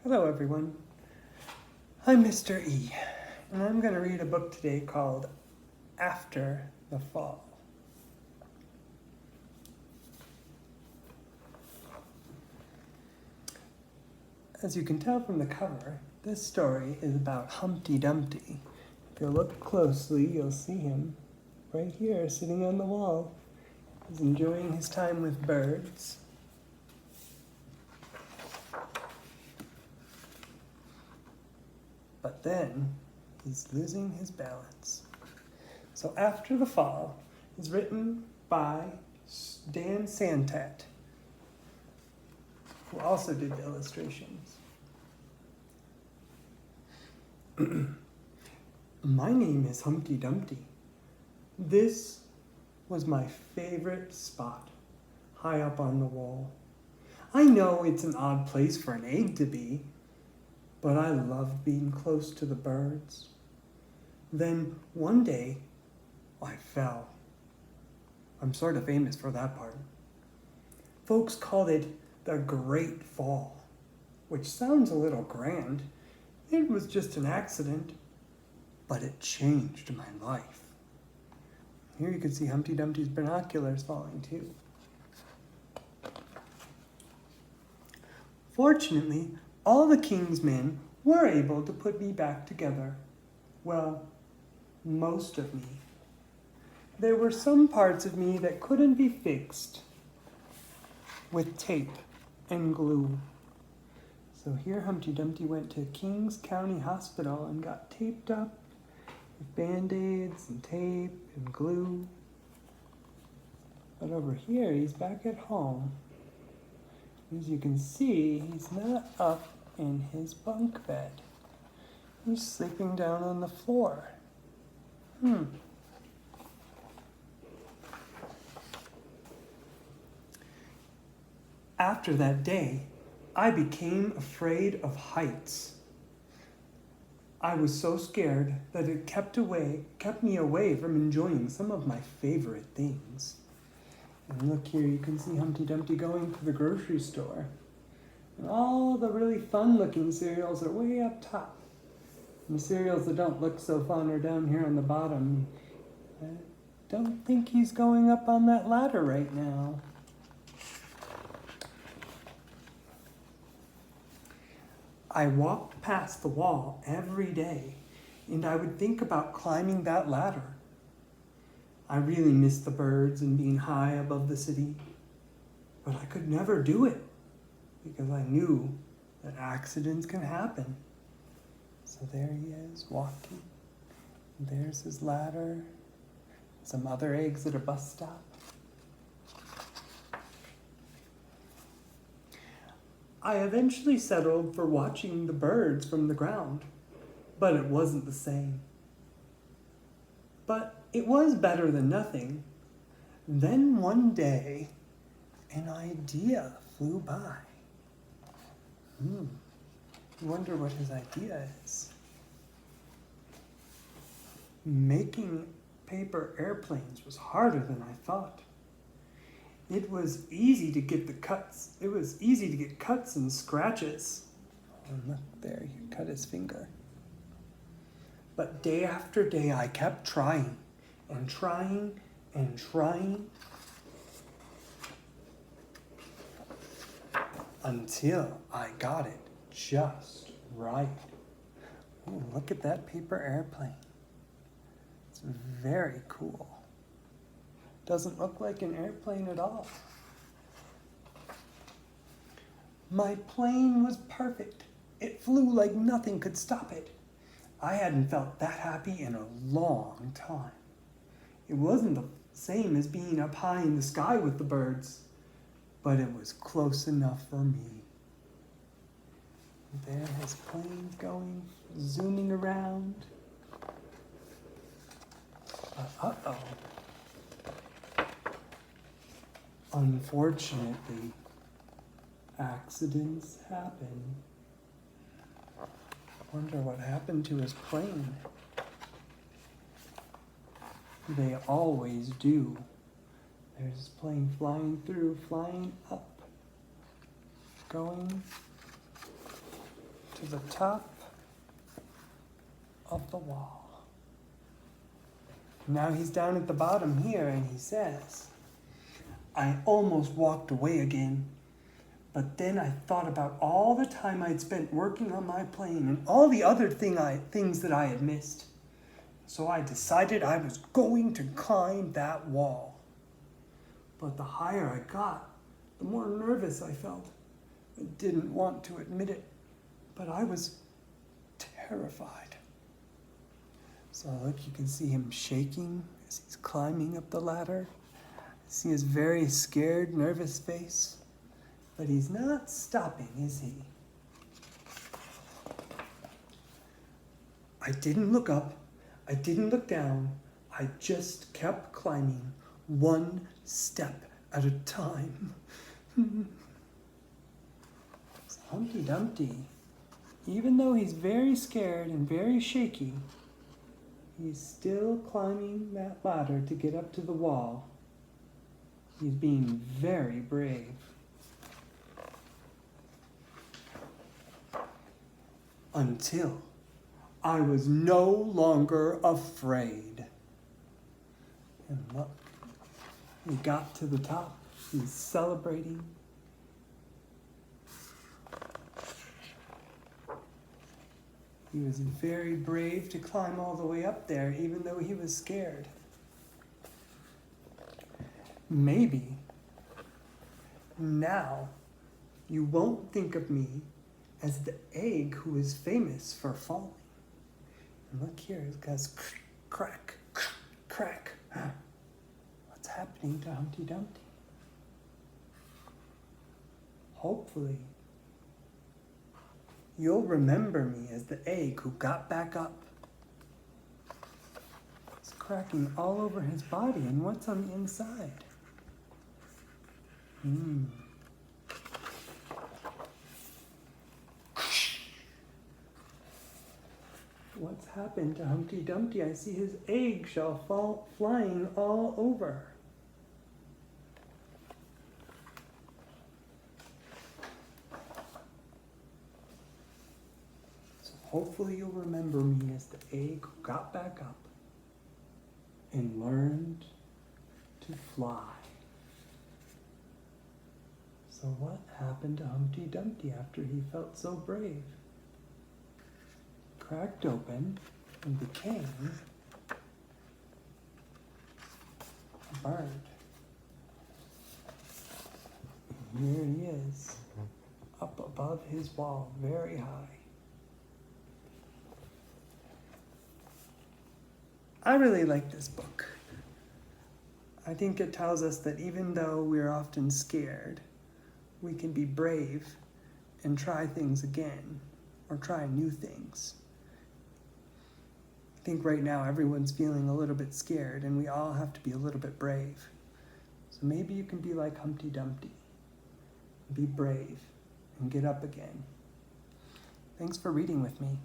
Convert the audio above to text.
Hello everyone, I'm Mr. E, and I'm going to read a book today called After the Fall. As you can tell from the cover, this story is about Humpty Dumpty. If you look closely, you'll see him right here sitting on the wall. He's enjoying his time with birds. But then he's losing his balance. So After the Fall is written by Dan Santat, who also did the illustrations. My name is Humpty Dumpty. This was my favorite spot, high up on the wall. I know it's an odd place for an egg to be, but I loved being close to the birds. Then one day, I fell. I'm sort of famous for that part. Folks called it the Great Fall, which sounds a little grand. It was just an accident, but it changed my life. Here you can see Humpty Dumpty's binoculars falling too. Fortunately, all the king's men were able to put me back together. Well, most of me. There were some parts of me that couldn't be fixed with tape and glue. So here Humpty Dumpty went to Kings County Hospital and got taped up with Band-Aids and tape and glue. But over here, he's back at home. As you can see, he's not up in his bunk bed. He's sleeping down on the floor. After that day, I became afraid of heights. I was so scared that it kept me away from enjoying some of my favorite things. And look here, you can see Humpty Dumpty going to the grocery store. And all the really fun-looking cereals are way up top. And the cereals that don't look so fun are down here on the bottom. I don't think he's going up on that ladder right now. I walked past the wall every day, and I would think about climbing that ladder. I really missed the birds and being high above the city, but I could never do it because I knew that accidents can happen. So there he is, walking. And there's his ladder, some other eggs at a bus stop. I eventually settled for watching the birds from the ground, but it wasn't the same. But it was better than nothing. Then one day, an idea flew by. I wonder what his idea is. Making paper airplanes was harder than I thought. It was easy to get cuts and scratches. Oh, look there, he cut his finger. But day after day, I kept trying and trying and trying until I got it just right. Ooh, look at that paper airplane. It's very cool. Doesn't look like an airplane at all. My plane was perfect. It flew like nothing could stop it. I hadn't felt that happy in a long time. It wasn't the same as being up high in the sky with the birds, but it was close enough for me. There his plane's going, zooming around. Uh-oh. Unfortunately, accidents happen. Wonder what happened to his plane. They always do. There's his plane flying through, flying up, going to the top of the wall. Now he's down at the bottom here, and he says, I almost walked away again, but then I thought about all the time I'd spent working on my plane and all the other things that I had missed. So I decided I was going to climb that wall. But the higher I got, the more nervous I felt. I didn't want to admit it, but I was terrified. So look, you can see him shaking as he's climbing up the ladder. See his very scared, nervous face. But he's not stopping, is he? I didn't look up. I didn't look down. I just kept climbing, one step at a time. Humpty Dumpty, even though he's very scared and very shaky, he's still climbing that ladder to get up to the wall. He's being very brave. Until I was no longer afraid. And look, he got to the top. He's celebrating. He was very brave to climb all the way up there, even though he was scared. Maybe now you won't think of me as the egg who is famous for falling. And look here, it goes crack, crack. What's happening to Humpty Dumpty? Hopefully, you'll remember me as the egg who got back up. It's cracking all over his body, and what's on the inside? What's happened to Humpty Dumpty? I see his eggshell flying all over. So hopefully you'll remember me as the egg who got back up and learned to fly. So what happened to Humpty Dumpty after he felt so brave? Cracked open and became a bird. And here he is, up above his wall, very high. I really like this book. I think it tells us that even though we're often scared, we can be brave and try things again, or try new things. I think right now everyone's feeling a little bit scared, and we all have to be a little bit brave. So maybe you can be like Humpty Dumpty. Be brave and get up again. Thanks for reading with me.